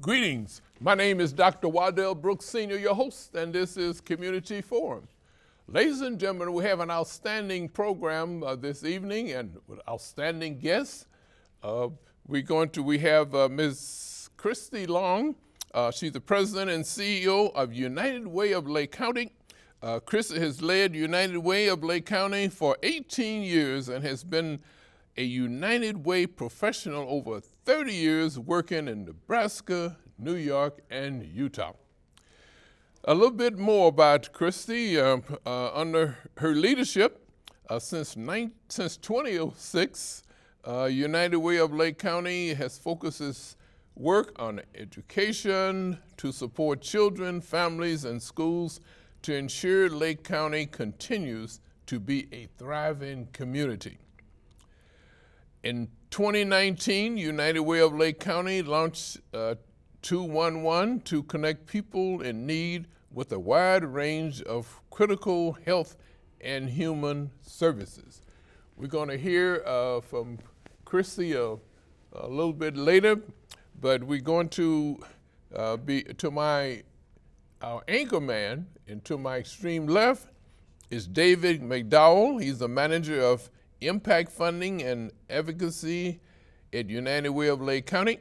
Greetings. My name is Dr. Wadell Brooks Sr., your host, and this is Community Forum. Ladies and gentlemen, we have an outstanding program this evening and with outstanding guests. We have Ms. Kristi Long. She's the president and CEO of United Way of Lake County. Kristi has led United Way of Lake County for 18 years and has been a United Way professional over 30 years working in Nebraska, New York, and Utah. A little bit more about Kristi. Under her leadership, since 2006, United Way of Lake County has focused its work on education to support children, families, and schools to ensure Lake County continues to be a thriving community. In 2019, United Way of Lake County launched 211 to connect people in need with a wide range of critical health and human services. We're going to hear from Kristi a little bit later, but we're going to be to our anchor man, and to my extreme left is David McDowell. He's the manager of Impact Funding and Advocacy at United Way of Lake County.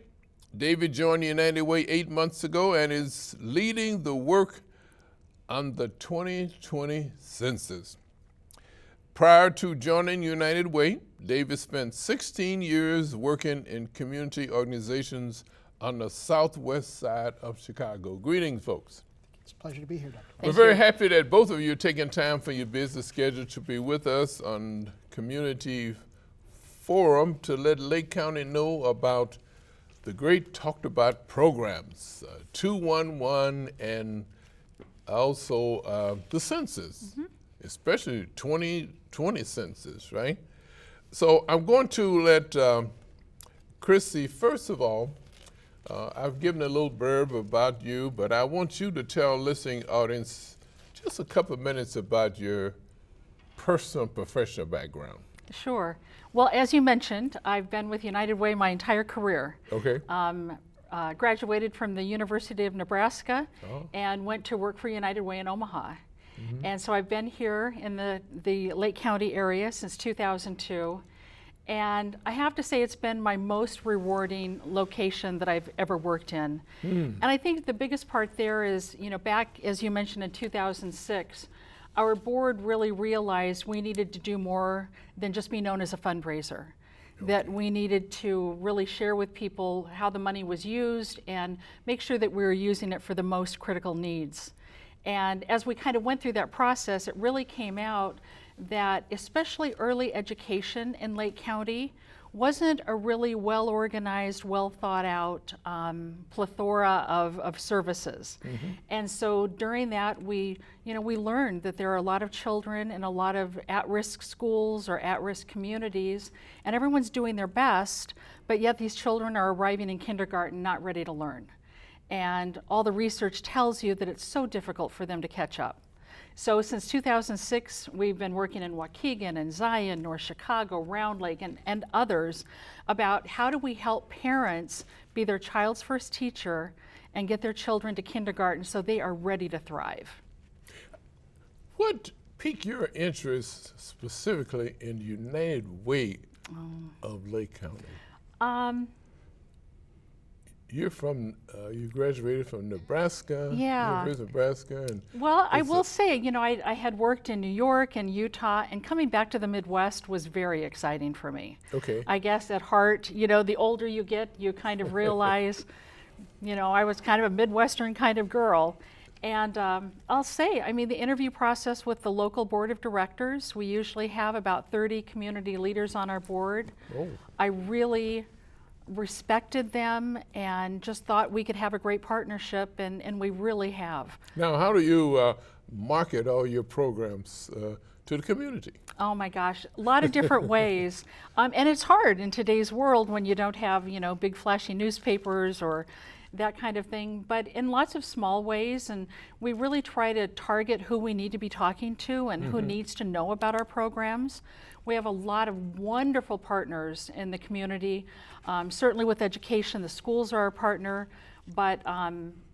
David joined United Way 8 months ago and is leading the work on the 2020 census. Prior to joining United Way, David spent 16 years working in community organizations on the southwest side of Chicago. Greetings, folks. It's a pleasure to be here, Dr. We're very happy that both of you are taking time from your busy schedule to be with us on Community Forum to let Lake County know about the great talked about programs, 211 and also the census, especially 2020 census, right? So I'm going to let Kristi, first of all, I've given a little blurb about you, but I want you to tell listening audience just a couple of minutes about your personal and professional background. Sure. Well, as you mentioned, I've been with United Way my entire career. Okay. Graduated from the University of Nebraska and went to work for United Way in Omaha. And so I've been here in the Lake County area since 2002. And I have to say it's been my most rewarding location that I've ever worked in. And I think the biggest part there is, back, as you mentioned, in 2006, our board really realized we needed to do more than just be known as a fundraiser. That we needed to really share with people how the money was used and make sure that we were using it for the most critical needs. And as we kind of went through that process, it really came out that especially early education in Lake County wasn't a really well-organized, well-thought-out plethora of services. And so during that, we learned that there are a lot of children in a lot of at-risk schools or at-risk communities, and everyone's doing their best, but yet these children are arriving in kindergarten not ready to learn. And all the research tells you that it's so difficult for them to catch up. So since 2006, we've been working in Waukegan and Zion, North Chicago, Round Lake, and others about how do we help parents be their child's first teacher and get their children to kindergarten so they are ready to thrive. What piqued your interest specifically in United Way of Lake County? You're from, you graduated from Nebraska, University of Nebraska. Well, I will say, I had worked in New York and Utah, and coming back to the Midwest was very exciting for me. Okay. I guess at heart, the older you get, you kind of realize, I was kind of a Midwestern kind of girl. And I'll say, the interview process with the local board of directors, we usually have about 30 community leaders on our board. I really respected them and just thought we could have a great partnership, and we really have. Now, how do you market all your programs to the community? Oh my gosh, a lot of different ways. And it's hard in today's world when you don't have, big flashy newspapers or that kind of thing, but in lots of small ways. And we really try to target who we need to be talking to and who needs to know about our programs. We have a lot of wonderful partners in the community. Certainly with education, the schools are our partner, but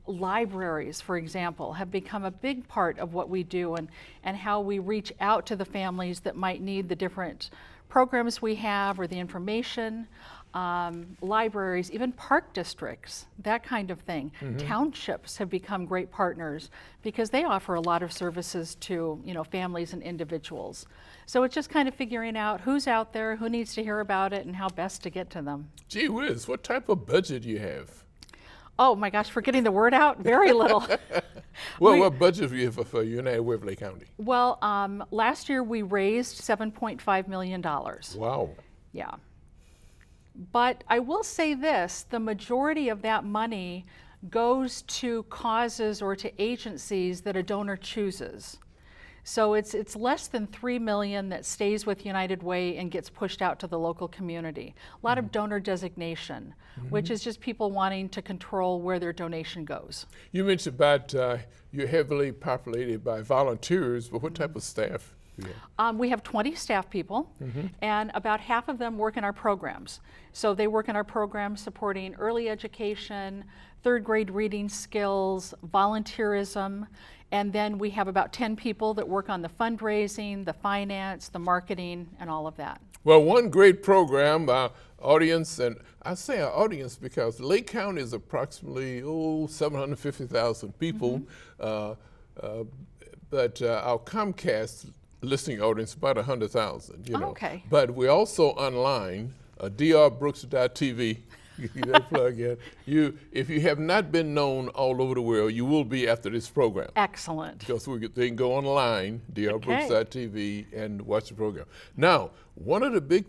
libraries, for example, have become a big part of what we do and how we reach out to the families that might need the different programs we have or the information. Libraries, even park districts, that kind of thing. Townships have become great partners because they offer a lot of services to, you know, families and individuals. So it's just kind of figuring out who's out there, who needs to hear about it, and how best to get to them. Gee whiz, what type of budget do you have? Oh my gosh, for getting the word out, very little. Well, what budget do you have for United Way of Lake County? Well, last year we raised $7.5 million. Wow. Yeah. But I will say this, the majority of that money goes to causes or to agencies that a donor chooses. So it's less than $3 million that stays with United Way and gets pushed out to the local community. A lot of donor designation, which is just people wanting to control where their donation goes. You mentioned about you're heavily populated by volunteers, but what type of staff do you have? We have 20 staff people, and about half of them work in our programs. So they work in our programs supporting early education, third grade reading skills, volunteerism, and then we have about 10 people that work on the fundraising, the finance, the marketing, and all of that. Well, one great program, audience, and I say our audience because Lake County is approximately 750,000 people, but our Comcast listening audience about 100,000. You know. Okay. But we're also online, drbrooks.tv. That plug in. If you have not been known all over the world, you will be after this program. Excellent. Because they can go online, drbrooks.tv, and watch the program. Now, one of the big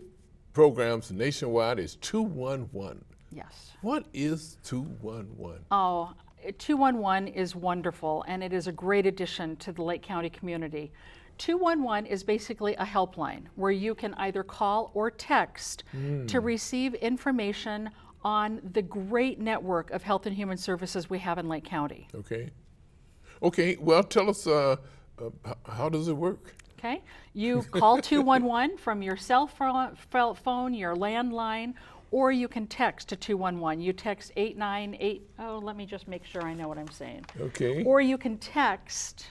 programs nationwide is 211. Yes. What is 211? Oh, 211 is wonderful, and it is a great addition to the Lake County community. 211 is basically a helpline where you can either call or text to receive information on the great network of health and human services we have in Lake County. Okay. Okay, well, tell us, how does it work? Okay, you call 211 from your cell phone, your landline, or you can text to 211. You text 898, let me just make sure I know what I'm saying. Okay. Or you can text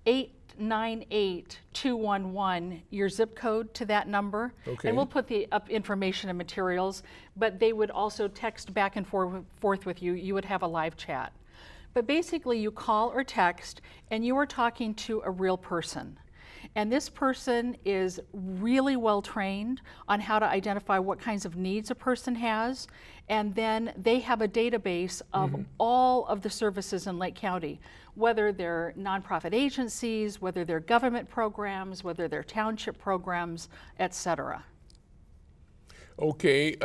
898-211, your zip code to that number. Okay. And we'll put the information and materials, but they would also text back and forth with you. You would have a live chat. But basically you call or text and you are talking to a real person. And this person is really well trained on how to identify what kinds of needs a person has. And then they have a database of all of the services in Lake County, whether they're nonprofit agencies, whether they're government programs, whether they're township programs, et cetera. Okay.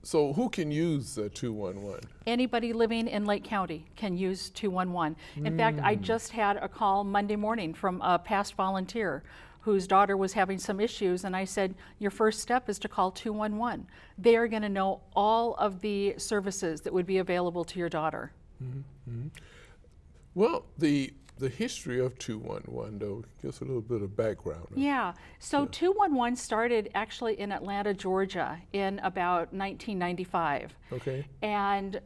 So who can use 211? Anybody living in Lake County can use 211. In fact, I just had a call Monday morning from a past volunteer whose daughter was having some issues, and I said, your first step is to call 211. They are going to know all of the services that would be available to your daughter. Well, the history of 211, though, gives a little bit of background. Yeah, so 211 started actually in Atlanta, Georgia in about 1995. Okay. And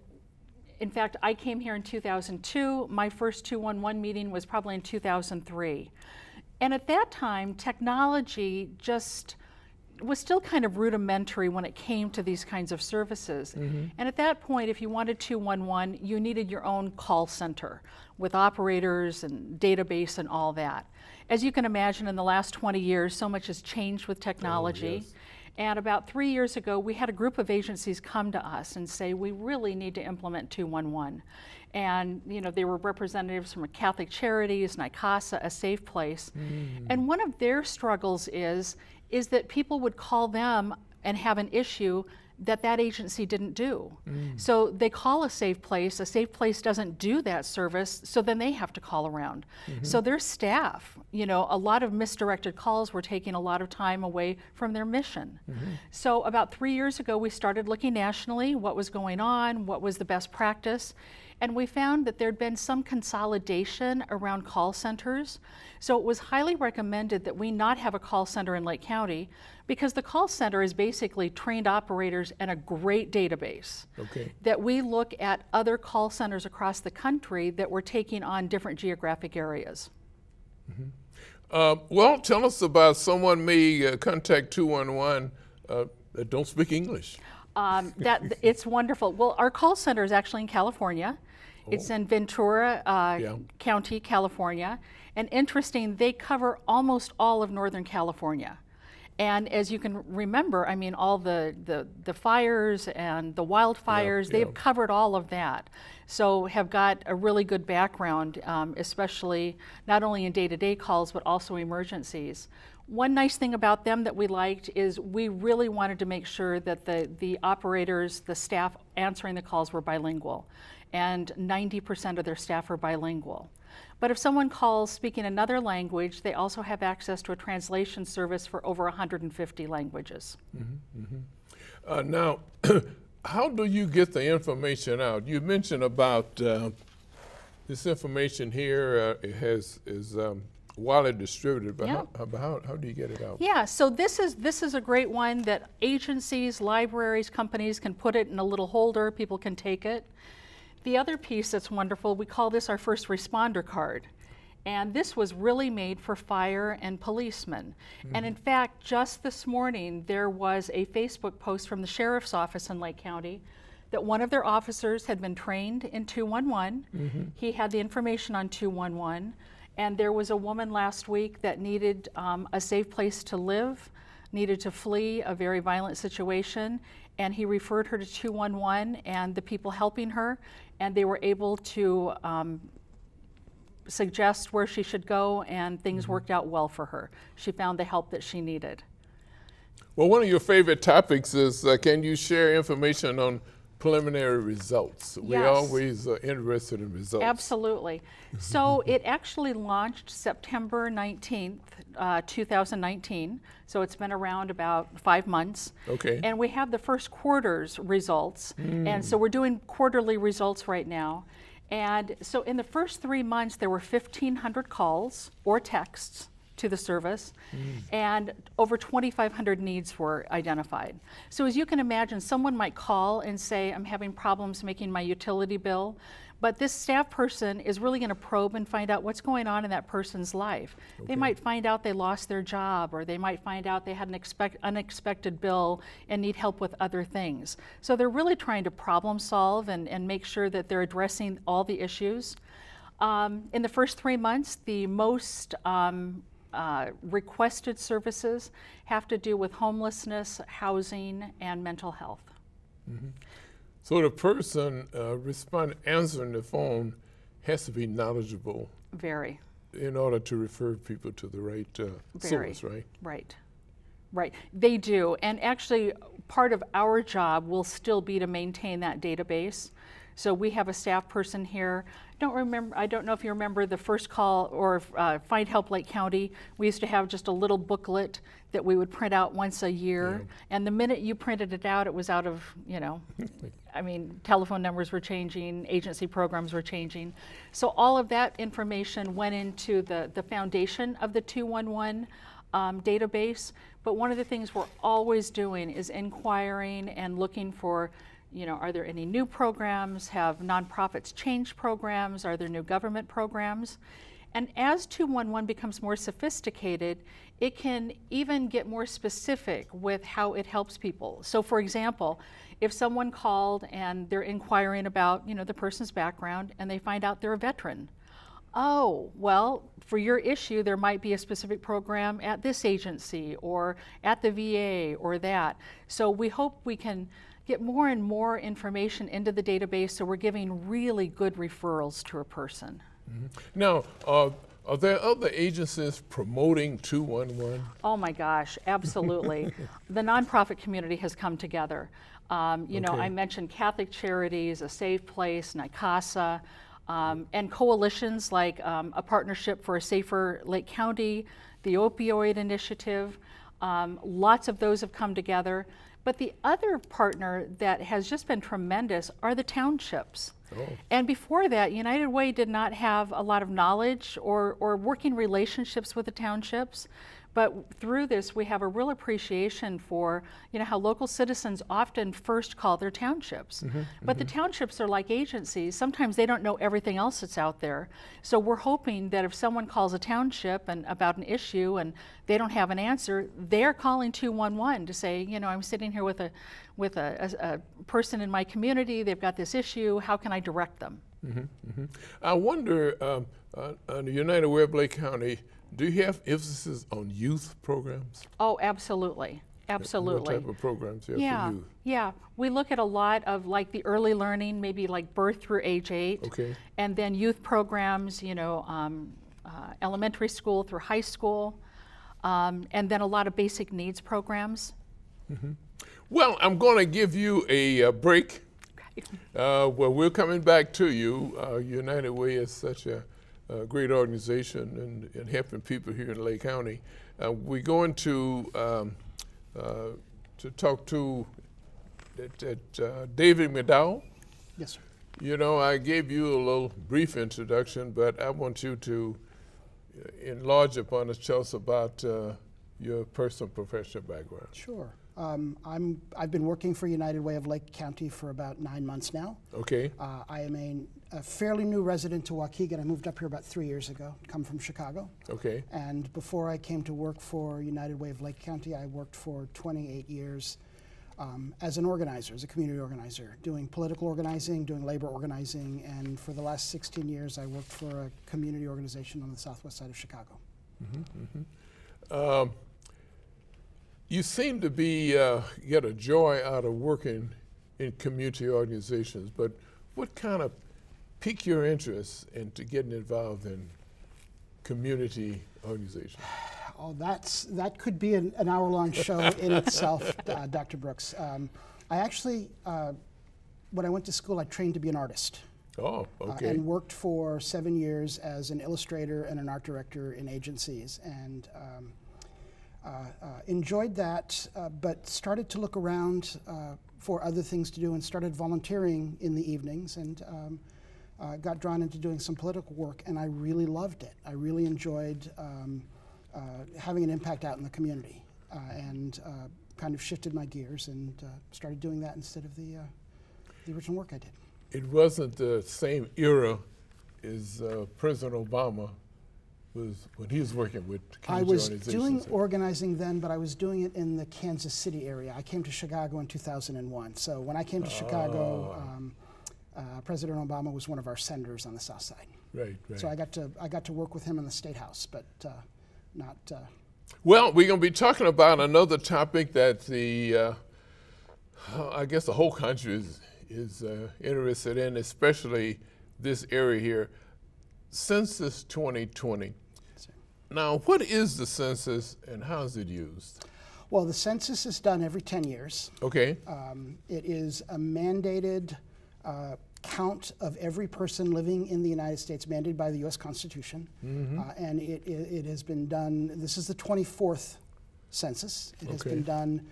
in fact, I came here in 2002. My first 211 meeting was probably in 2003. And at that time, technology just was still kind of rudimentary when it came to these kinds of services. And at that point, if you wanted 211, you needed your own call center with operators and database and all that. As you can imagine, in the last 20 years, so much has changed with technology. And about 3 years ago, we had a group of agencies come to us and say, we really need to implement 211. And you know, they were representatives from Catholic Charities, NICASA, A Safe Place. And one of their struggles is that people would call them and have an issue. that agency didn't do. So they call a safe place doesn't do that service, so then they have to call around. So their staff, you know, a lot of misdirected calls were taking a lot of time away from their mission. So about 3 years ago, we started looking nationally, what was going on, what was the best practice, and we found that there'd been some consolidation around call centers. So it was highly recommended that we not have a call center in Lake County, because the call center is basically trained operators and a great database. That we look at other call centers across the country that were taking on different geographic areas. Well, tell us about someone may contact 211 that don't speak English. It's wonderful. Well, our call center is actually in California. It's in Ventura County, California. And interesting, they cover almost all of Northern California. And as you can remember, I mean, all the fires and the wildfires, they've covered all of that. So have got a really good background, especially not only in day-to-day calls, but also emergencies. One nice thing about them that we liked is we really wanted to make sure that the operators, the staff answering the calls were bilingual. And 90% of their staff are bilingual. But if someone calls speaking another language, they also have access to a translation service for over 150 languages. Now, how do you get the information out? You mentioned about this information here is widely distributed, but how do you get it out? Yeah, so this is a great one that agencies, libraries, companies can put it in a little holder, people can take it. The other piece that's wonderful, we call this our first responder card. And this was really made for fire and policemen. And in fact, just this morning, there was a Facebook post from the sheriff's office in Lake County that one of their officers had been trained in 211. He had the information on 211. And there was a woman last week that needed a safe place to live, needed to flee a very violent situation. And he referred her to 211 and the people helping her, and they were able to suggest where she should go, and things worked out well for her. She found the help that she needed. Well, one of your favorite topics is can you share information on preliminary results? We're always interested in results. Absolutely. So it actually launched September 19th, 2019. So it's been around about 5 months. And we have the first quarter's results. And so we're doing quarterly results right now. And so in the first 3 months, there were 1,500 calls or texts to the service, and over 2,500 needs were identified. So as you can imagine, someone might call and say, I'm having problems making my utility bill, but this staff person is really going to probe and find out what's going on in that person's life. They might find out they lost their job, or they might find out they had an unexpected bill and need help with other things. So they're really trying to problem solve and make sure that they're addressing all the issues. In the first 3 months, the most requested services have to do with homelessness, housing, and mental health. So the person answering the phone has to be knowledgeable. Very. In order to refer people to the right source, right? Right. They do. And actually, part of our job will still be to maintain that database. So we have a staff person here. I don't know if you remember the first call or Find Help Lake County. We used to have just a little booklet that we would print out once a year. And the minute you printed it out, it was out of, I mean, telephone numbers were changing, agency programs were changing. So all of that information went into the foundation of the 211 database. But one of the things we're always doing is inquiring and looking for, are there any new programs? Have nonprofits changed programs? Are there new government programs? And as 211 becomes more sophisticated, it can even get more specific with how it helps people. So for example, if someone called and they're inquiring about, the person's background, and they find out they're a veteran. Oh, well, for your issue, there might be a specific program at this agency or at the VA or that. So we hope we can get more and more information into the database, so we're giving really good referrals to a person. Now, are there other agencies promoting 211? Oh my gosh, absolutely. The nonprofit community has come together. You know, Okay. I mentioned Catholic Charities, A Safe Place, NICASA, and coalitions like a Partnership for a Safer Lake County, the Opioid Initiative. Lots of those have come together. But the other partner that has just been tremendous are the townships. Oh. And before that, United Way did not have a lot of knowledge or working relationships with the townships. But through this, we have a real appreciation for, you know, how local citizens often first call their townships. But the townships are like agencies. Sometimes they don't know everything else that's out there. So we're hoping that if someone calls a township and about an issue and they don't have an answer, they're calling 211 to say, you know, I'm sitting here with a person in my community. They've got this issue. How can I direct them? I wonder, on the United Way of Lake County, do you have emphasis on youth programs? Oh, absolutely. Absolutely. What type of programs you have Yeah, for youth? yeah. We look at a lot of like the early learning, maybe like birth through age 8. Okay. And then youth programs, you know, elementary school through high school, and then a lot of basic needs programs. Well, I'm going to give you a break. Well, we're coming back to you. United Way is such a great organization and helping people here in Lake County. We're going to talk to David McDowell. Yes, sir. You know, I gave you a little brief introduction, but I want you to enlarge upon us, tell us about your personal professional background. Sure. I've been working for United Way of Lake County for about 9 months now. Okay. I am a fairly new resident to Waukegan. I moved up here about 3 years ago, come from Chicago. Okay. And before I came to work for United Way of Lake County, I worked for 28 years as an organizer, as a community organizer, doing political organizing, doing labor organizing, and for the last 16 years I worked for a community organization on the southwest side of Chicago. You seem to be get a joy out of working in community organizations, but what kind of piqued your interest into getting involved in community organizations? Oh, that could be an hour-long show in itself, Dr. Brooks. I actually, when I went to school, I trained to be an artist. Oh, okay. And worked for 7 years as an illustrator and an art director in agencies, and enjoyed that, but started to look around for other things to do and started volunteering in the evenings, and got drawn into doing some political work, and I really loved it. I really enjoyed having an impact out in the community, and kind of shifted my gears and started doing that instead of the original work I did. It wasn't the same era as President Obama was when he was working with I community was organizations. doing organizing then, but I was doing it in the Kansas City area. I came to Chicago in 2001. So when I came to Chicago, President Obama was one of our senators on the South Side. Right, right. So I got to work with him in the State House, but not. Well, we're going to be talking about another topic that the I guess the whole country is interested in, especially this area here, Census 2020. Now, what is the census and how is it used? Well, the census is done every 10 years. Okay. It is a mandated count of every person living in the United States, mandated by the U.S. Constitution. And it has been done, this is the 24th census. It has been done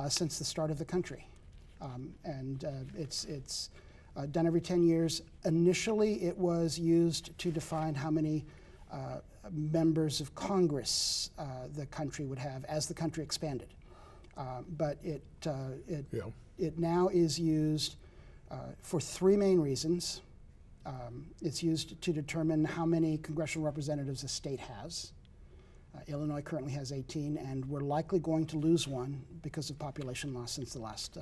since the start of the country. It's done every 10 years. Initially, it was used to define how many members of Congress the country would have as the country expanded. But it now is used for three main reasons. It's used to determine how many congressional representatives a state has. Illinois currently has 18, and we're likely going to lose one because of population loss since the last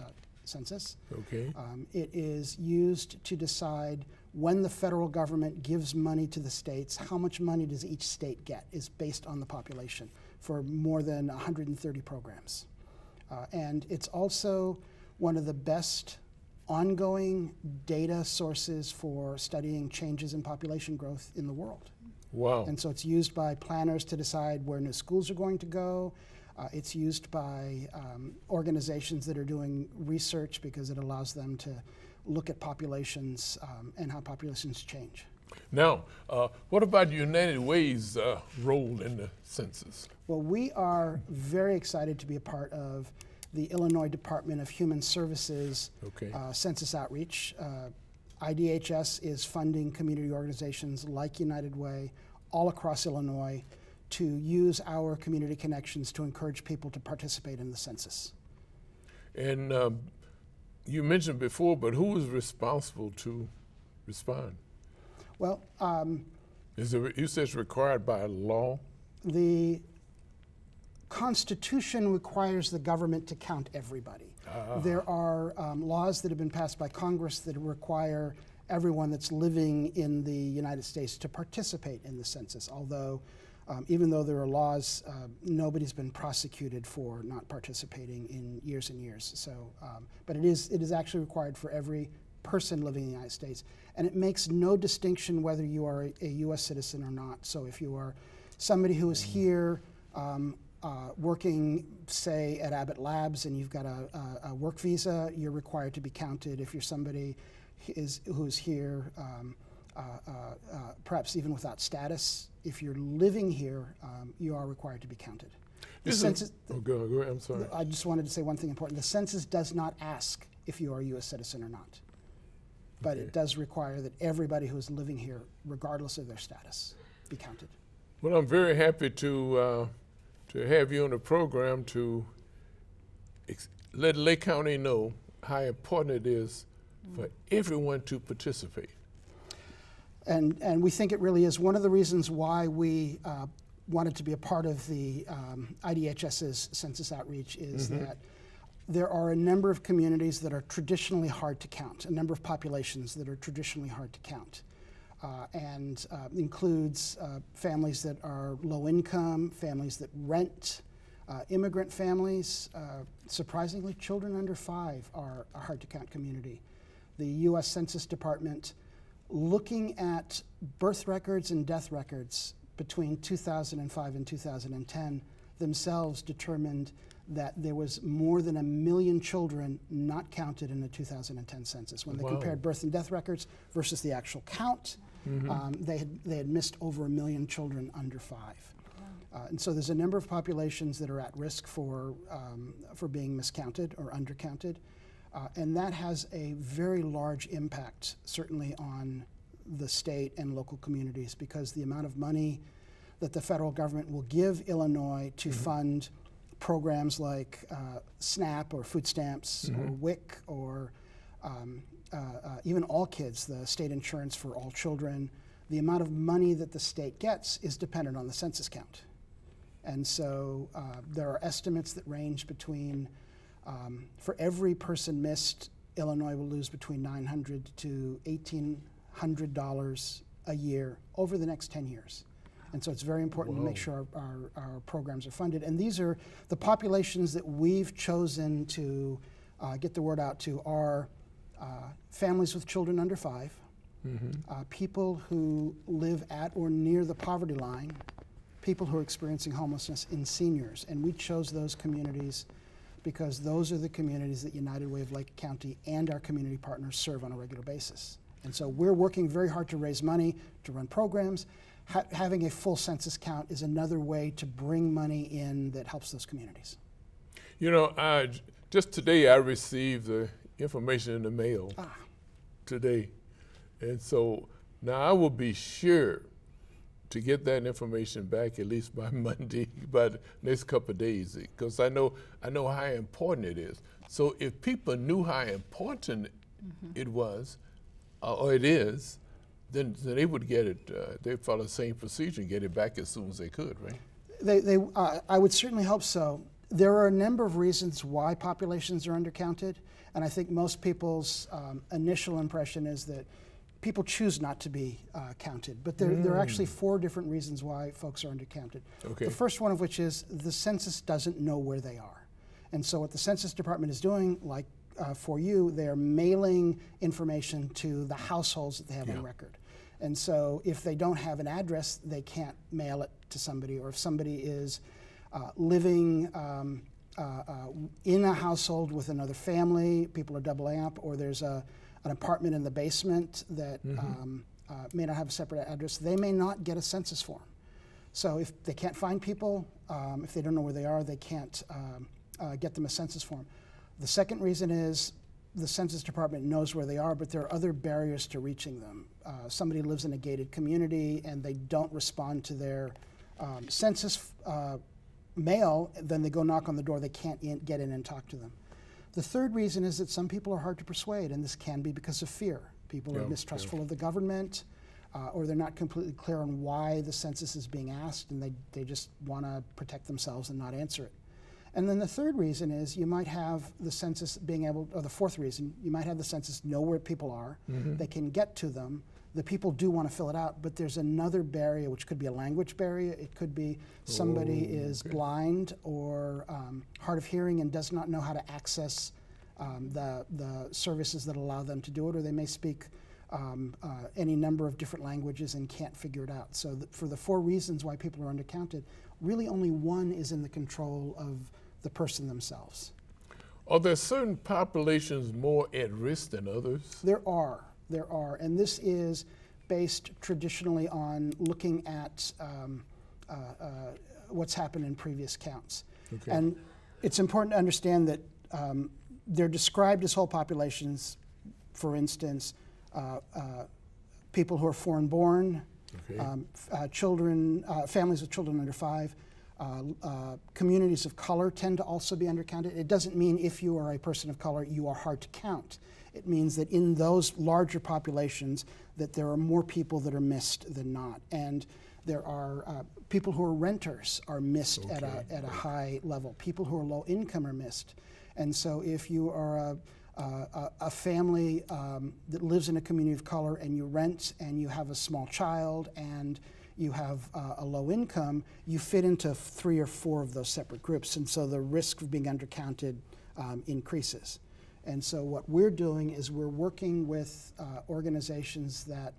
census. Okay. It is used to decide when the federal government gives money to the states, how much money does each state get is based on the population for more than 130 programs. And it's also one of the best ongoing data sources for studying changes in population growth in the world. Wow. And so it's used by planners to decide where new schools are going to go, It's used by organizations that are doing research because it allows them to look at populations and how populations change. Now, what about United Way's role in the census? Well, we are very excited to be a part of the Illinois Department of Human Services census outreach. IDHS is funding community organizations like United Way all across Illinois to use our community connections to encourage people to participate in the census. And you mentioned before, but who is responsible to respond? Well, you said it's required by law? The Constitution requires the government to count everybody. There are laws that have been passed by Congress that require everyone that's living in the United States to participate in the census, although even though there are laws, nobody's been prosecuted for not participating in years and years. So, but it is actually required for every person living in the United States, and it makes no distinction whether you are a U.S. citizen or not. So if you are somebody who is here working, say, at Abbott Labs and you've got a work visa, you're required to be counted. If you're somebody who's here perhaps even without status, if you're living here, you are required to be counted. The census, go ahead, I'm sorry. I just wanted to say one thing important. The census does not ask if you are a U.S. citizen or not, but it does require that everybody who is living here, regardless of their status, be counted. Well, I'm very happy to have you on the program to let Lake County know how important it is for everyone to participate. And we think it really is. One of the reasons why we wanted to be a part of the IDHS's census outreach is that there are a number of communities that are traditionally hard to count, a number of populations that are traditionally hard to count, and includes families that are low income, families that rent, immigrant families. Surprisingly, children under 5 are a hard to count community. The U.S. Census Department, looking at birth records and death records between 2005 and 2010, themselves determined that there was more than 1 million children not counted in the 2010 census. When they compared birth and death records versus the actual count, they had missed over 1 million children under 5. And so there's a number of populations that are at risk for being miscounted or undercounted. And that has a very large impact, certainly on the state and local communities, because the amount of money that the federal government will give Illinois to fund programs like SNAP or food stamps or WIC or even All Kids, the state insurance for all children, the amount of money that the state gets is dependent on the census count. And so there are estimates that range between for every person missed, Illinois will lose between $900 to $1,800 a year over the next 10 years. And so it's very important to make sure our programs are funded. And these are the populations that we've chosen to get the word out to are families with children under 5, people who live at or near the poverty line, people who are experiencing homelessness, and seniors. And we chose those communities because those are the communities that United Way of Lake County and our community partners serve on a regular basis. And so we're working very hard to raise money, to run programs. Having a full census count is another way to bring money in that helps those communities. You know, just today I received the information in the mail today. And so now I will be sure to get that information back at least by Monday, by the next couple of days, because I know how important it is. So if people knew how important it was, or it is, then they would get it, they'd follow the same procedure and get it back as soon as they could, right? I would certainly hope so. There are a number of reasons why populations are undercounted, and I think most people's initial impression is that people choose not to be counted, but there are actually 4 different reasons why folks are undercounted. The first one of which is the census doesn't know where they are. And so what the Census Department is doing, like for you, they are mailing information to the households that they have on record. And so if they don't have an address, they can't mail it to somebody, or if somebody is living in a household with another family, people are double amp, or there's an apartment in the basement that may not have a separate address, they may not get a census form. So if they can't find people, if they don't know where they are, they can't get them a census form. The second reason is the Census Department knows where they are, but there are other barriers to reaching them. Somebody lives in a gated community and they don't respond to their census mail, then they go knock on the door, they can't get in and talk to them. The third reason is that some people are hard to persuade, and this can be because of fear. People are mistrustful of the government, or they're not completely clear on why the census is being asked, and they just want to protect themselves and not answer it. And then the third reason is you might have the census being able, or the fourth reason, you might have the census know where people are, they can get to them, the people do want to fill it out, but there's another barrier, which could be a language barrier, it could be somebody is blind or hard of hearing and does not know how to access the services that allow them to do it, or they may speak any number of different languages and can't figure it out. So for the four reasons why people are undercounted, really only one is in the control of the person themselves. Are there certain populations more at risk than others? There are, and this is based traditionally on looking at what's happened in previous counts. Okay. And it's important to understand that they're described as whole populations, for instance, people who are foreign born, children, families with children under 5, communities of color tend to also be undercounted. It doesn't mean if you are a person of color, you are hard to count. It means that in those larger populations that there are more people that are missed than not. And there are people who are renters are missed at a high level. People who are low income are missed. And so if you are a family that lives in a community of color and you rent and you have a small child and you have a low income, you fit into 3 or 4 of those separate groups, and so the risk of being undercounted increases. And so what we're doing is we're working with organizations that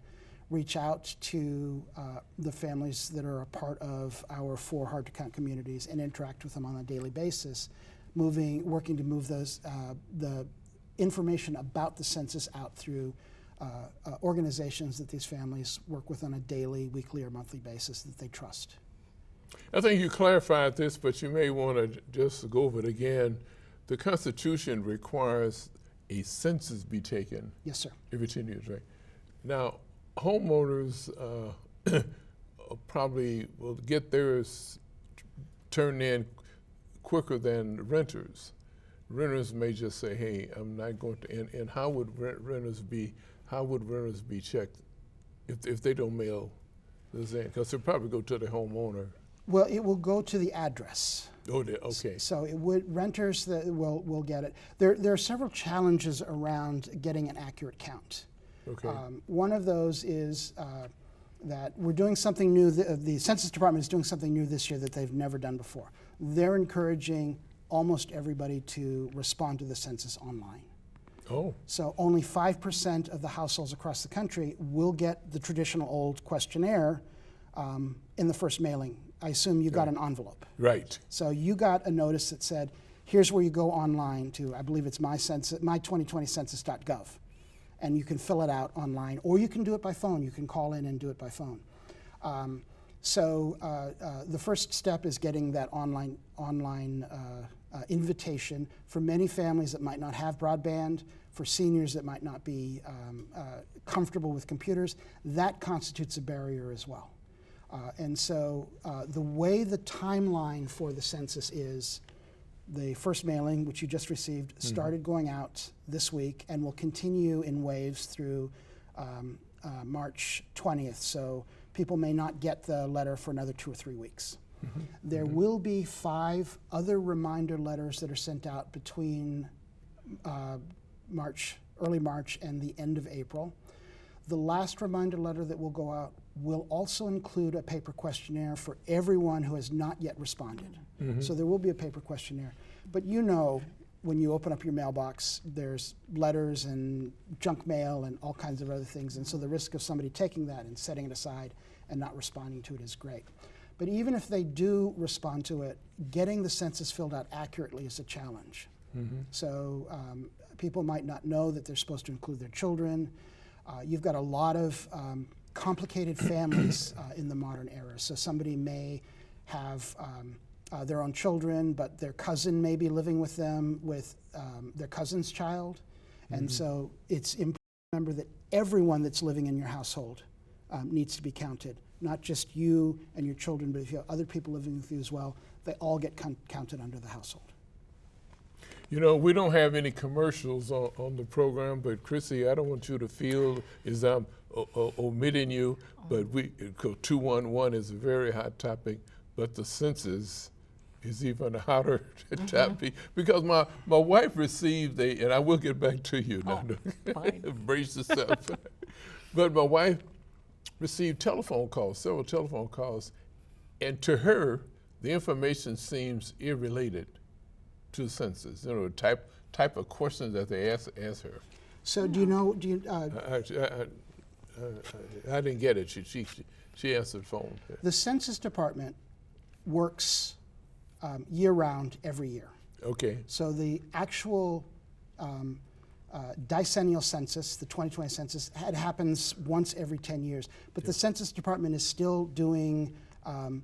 reach out to the families that are a part of our 4 hard-to-count communities and interact with them on a daily basis, working to move those the information about the census out through organizations that these families work with on a daily, weekly, or monthly basis that they trust. I think you clarified this, but you may want to just go over it again. The Constitution requires a census be taken. Yes, sir. Every 10 years, right? Now, homeowners probably will get theirs turned in quicker than renters. Renters may just say, "Hey, I'm not going to." And how would renters be checked if they don't mail this in? Because they'll probably go to the homeowner. Well, it will go to the address. Oh, okay. So it would renters that will get it. There are several challenges around getting an accurate count. Okay. One of those is that we're doing something new. The Census Department is doing something new this year that they've never done before. They're encouraging almost everybody to respond to the census online. Oh. So only 5% of the households across the country will get the traditional old questionnaire in the first mailing. I assume you got an envelope. Right. So you got a notice that said, here's where you go online to, I believe it's my2020census.gov. And you can fill it out online, or you can do it by phone. You can call in and do it by phone. The first step is getting that online invitation. For many families that might not have broadband, for seniors that might not be comfortable with computers, that constitutes a barrier as well. The way the timeline for the census is, the first mailing, which you just received, started going out this week and will continue in waves through March 20th. So people may not get the letter for another 2 or 3 weeks. There will be 5 other reminder letters that are sent out between early March and the end of April. The last reminder letter that will go out will also include a paper questionnaire for everyone who has not yet responded. So there will be a paper questionnaire. But you know, when you open up your mailbox, there's letters and junk mail and all kinds of other things. And so the risk of somebody taking that and setting it aside and not responding to it is great. But even if they do respond to it, getting the census filled out accurately is a challenge. So people might not know that they're supposed to include their children. You've got a lot of complicated families in the modern era. So somebody may have their own children, but their cousin may be living with them with their cousin's child. And so it's important to remember that everyone that's living in your household needs to be counted. Not just you and your children, but if you have other people living with you as well, they all get counted under the household. You know, we don't have any commercials on the program, but Kristi, I don't want you to feel as I'm omitting you, but 211 is a very hot topic, but the census is even a hotter topic because my wife received and I will get back to you now. Brace yourself. But my wife received several telephone calls, and to her, the information seems irrelated to the census. You know, the type of questions that they ask her. So do you know? I didn't get it. She answered the phone. The Census Department works year-round every year. Okay. So the actual decennial census, the 2020 census, happens once every 10 years. But the Census Department is still doing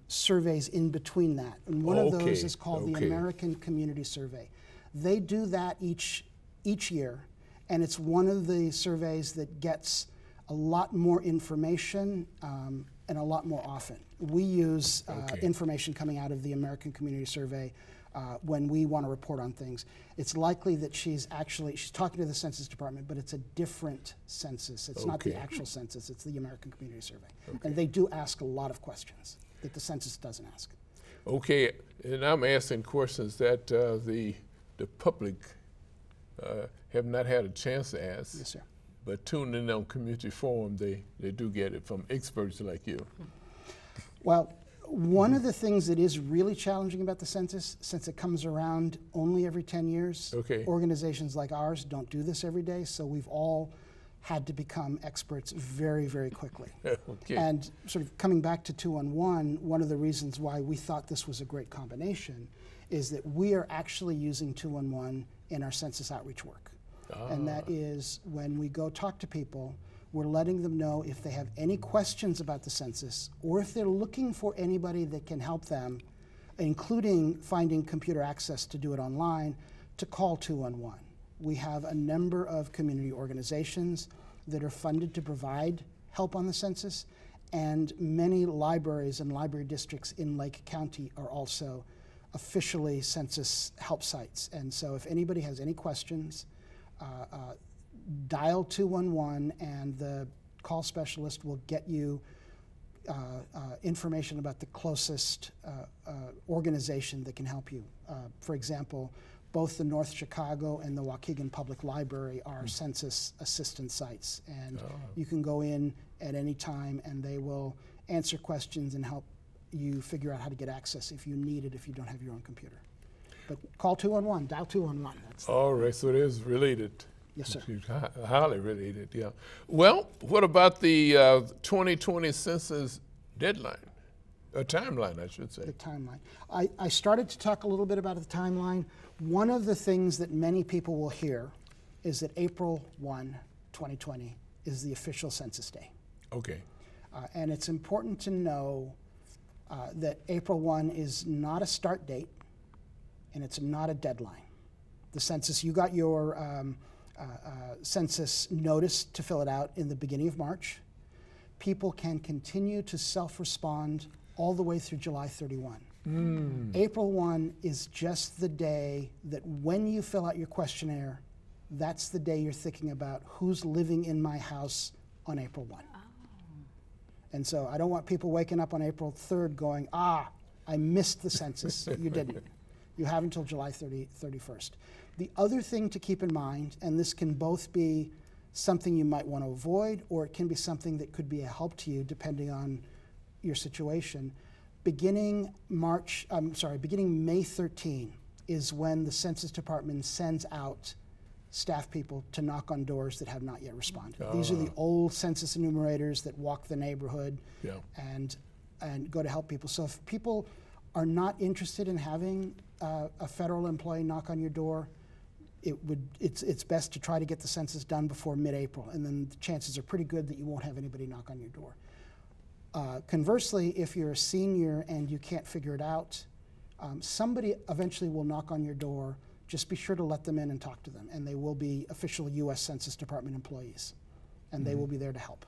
surveys in between that. And one of those is called the American Community Survey. They do that each year, and it's one of the surveys that gets a lot more information and a lot more often. We use information coming out of the American Community Survey when we want to report on things. It's likely that she's talking to the Census Department, but it's a different census. It's not the actual census, it's the American Community Survey. And they do ask a lot of questions that the census doesn't ask. Okay, and I'm asking questions that the public have not had a chance to ask. Yes, sir. But tuning in on Community Forum, they do get it from experts like you. Well, one of the things that is really challenging about the census, since it comes around only every 10 years, organizations like ours don't do this every day, so we've all had to become experts very, very quickly. And sort of coming back to 211, one of the reasons why we thought this was a great combination is that we are actually using 211 in our census outreach work. And that is when we go talk to people, we're letting them know if they have any questions about the census or if they're looking for anybody that can help them, including finding computer access to do it online, to call 211. We have a number of community organizations that are funded to provide help on the census, and many libraries and library districts in Lake County are also officially census help sites. And so if anybody has any questions, dial 211 and the call specialist will get you information about the closest organization that can help you. For example, both the North Chicago and the Waukegan Public Library are census assistance sites, and you can go in at any time and they will answer questions and help you figure out how to get access if you need it, if you don't have your own computer. But call 211, dial 211. All right, so it is related. Yes, sir. Highly related, yeah. Well, what about the 2020 census deadline? A timeline, I should say. The timeline. I started to talk a little bit about the timeline. One of the things that many people will hear is that April 1, 2020 is the official census day. Okay. And it's important to know that April 1 is not a start date and it's not a deadline. The census, you got your census notice to fill it out in the beginning of March. People can continue to self-respond all the way through July 31. April 1 is just the day that when you fill out your questionnaire, that's the day you're thinking about who's living in my house on April 1. And so I don't want people waking up on April 3rd going, I missed the census. You didn't. You have until July 31st. The other thing to keep in mind, and this can both be something you might want to avoid, or it can be something that could be a help to you depending on your situation. Beginning May 13 is when the Census Department sends out staff people to knock on doors that have not yet responded. These are the old census enumerators that walk the neighborhood, and and go to help people. So if people are not interested in having a federal employee knock on your door, it's best to try to get the census done before mid-April, and then the chances are pretty good that you won't have anybody knock on your door. Conversely, if you're a senior and you can't figure it out, somebody eventually will knock on your door. Just be sure to let them in and talk to them, and they will be official U.S. Census Department employees, and they will be there to help.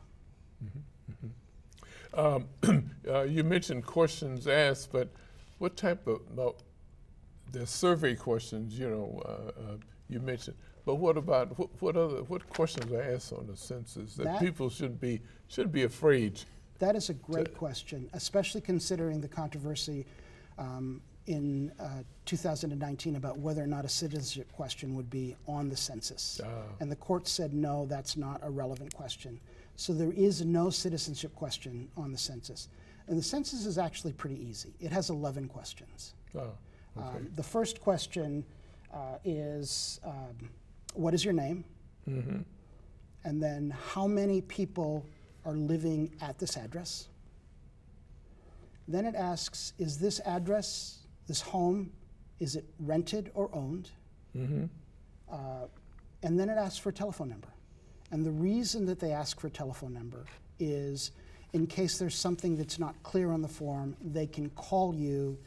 You mentioned questions asked, but what type of, the survey questions, you mentioned, but what about, what questions are asked on the census that people shouldn't be afraid? That is a great question, especially considering the controversy in 2019 about whether or not a citizenship question would be on the census. And the court said, no, that's not a relevant question. So there is no citizenship question on the census. And the census is actually pretty easy. It has 11 questions. The first question is, what is your name? And then how many people are living at this address? Then it asks, is this address, this home, is it rented or owned? And then it asks for a telephone number. And the reason that they ask for a telephone number is in case there's something that's not clear on the form, they can call you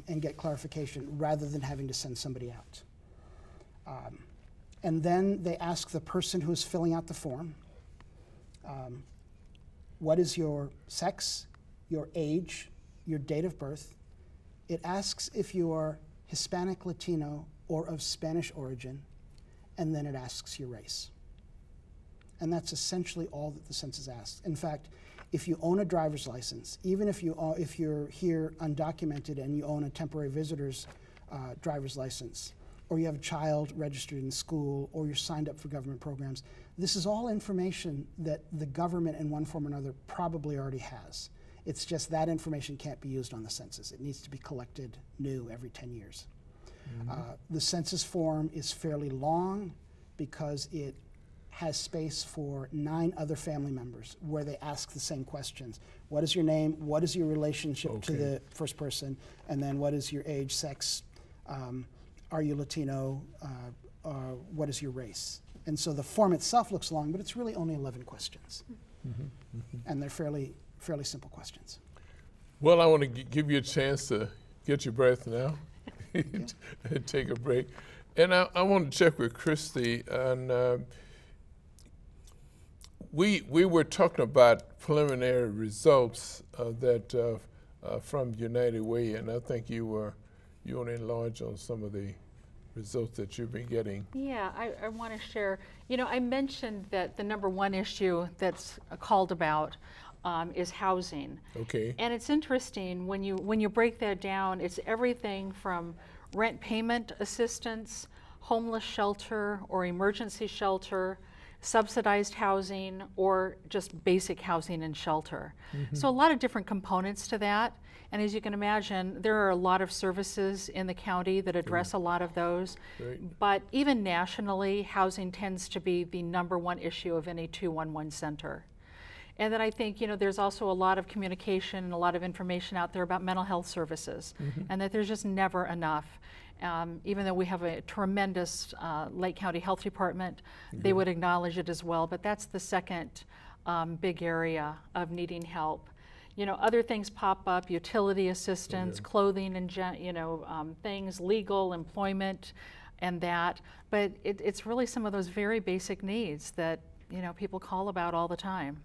and get clarification rather than having to send somebody out. And then they ask the person who's filling out the form, what is your sex, your age, your date of birth. It asks if you are Hispanic, Latino, or of Spanish origin, and then it asks your race. And that's essentially all that the census asks. In fact, if you own a driver's license, even if you're here undocumented and you own a temporary visitor's driver's license, or you have a child registered in school, or you're signed up for government programs, this is all information that the government in one form or another probably already has. It's just that information can't be used on the census. It needs to be collected new every 10 years. The census form is fairly long because it has space for 9 other family members where they ask the same questions. What is your name? What is your relationship to the first person? And then what is your age, sex? Are you Latino? What is your race? And so the form itself looks long, but it's really only 11 questions. And they're fairly simple questions. Well, I want to give you a chance to get your breath now and take a break. And I want to check with Kristi. And we were talking about preliminary results that from United Way, and I think you want to enlarge on some of the results that you've been getting. Yeah, I want to share. I mentioned that the #1 issue that's called about is housing. Okay. And it's interesting when you break that down. It's everything from rent payment assistance, homeless shelter or emergency shelter, subsidized housing, or just basic housing and shelter. So a lot of different components to that. And as you can imagine, there are a lot of services in the county that address a lot of those. But even nationally, housing tends to be the #1 issue of any 211 center. And then I think, there's also a lot of communication and a lot of information out there about mental health services, and that there's just never enough. Even though we have a tremendous Lake County Health Department, they would acknowledge it as well, but that's the second big area of needing help. Other things pop up, utility assistance, clothing and things, legal, employment, and that. But it's really some of those very basic needs that people call about all the time.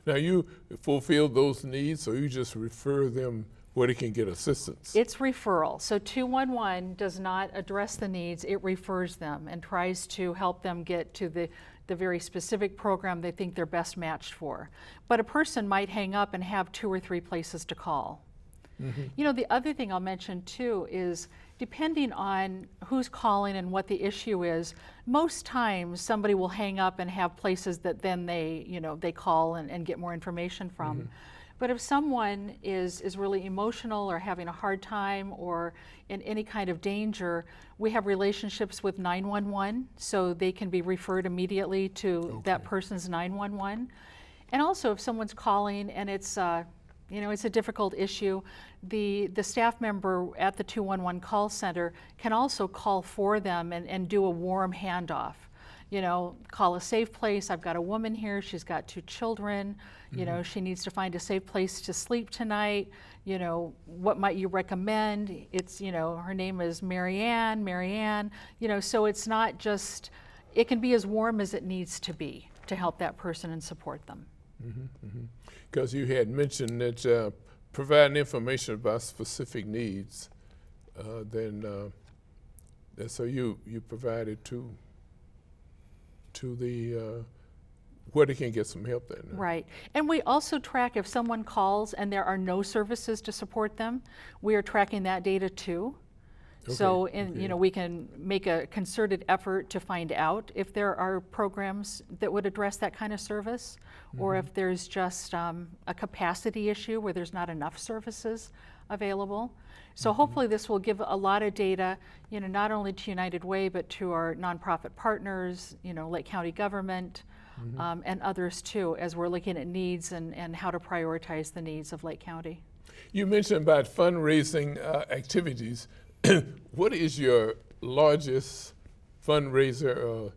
Now you fulfill those needs, or you just refer them where they can get assistance? It's referral. So 211 does not address the needs, it refers them and tries to help them get to the very specific program they think they're best matched for. But a person might hang up and have 2 or 3 places to call. The other thing I'll mention too is depending on who's calling and what the issue is, most times somebody will hang up and have places that then they call and get more information from. But if someone is really emotional or having a hard time or in any kind of danger, we have relationships with 911, so they can be referred immediately to that person's 911. And also if someone's calling and it's You know, it's a difficult issue. The staff member at the 211 call center can also call for them and do a warm handoff. You know, call a safe place. I've got a woman here, she's got 2 children, you know, she needs to find a safe place to sleep tonight. You know, what might you recommend? It's, you know, her name is Marianne, you know, so it's not just, it can be as warm as it needs to be to help that person and support them. Because you had mentioned that providing information about specific needs, so you provided to the where they can get some help then. Right, and we also track if someone calls and there are no services to support them, we are tracking that data too. Okay. So, you know, we can make a concerted effort to find out if there are programs that would address that kind of service, or if there's just a capacity issue where there's not enough services available. So hopefully this will give a lot of data, you know, not only to United Way, but to our nonprofit partners, you know, Lake County government, and others too, as we're looking at needs and how to prioritize the needs of Lake County. You mentioned about fundraising activities. What is your largest fundraiser,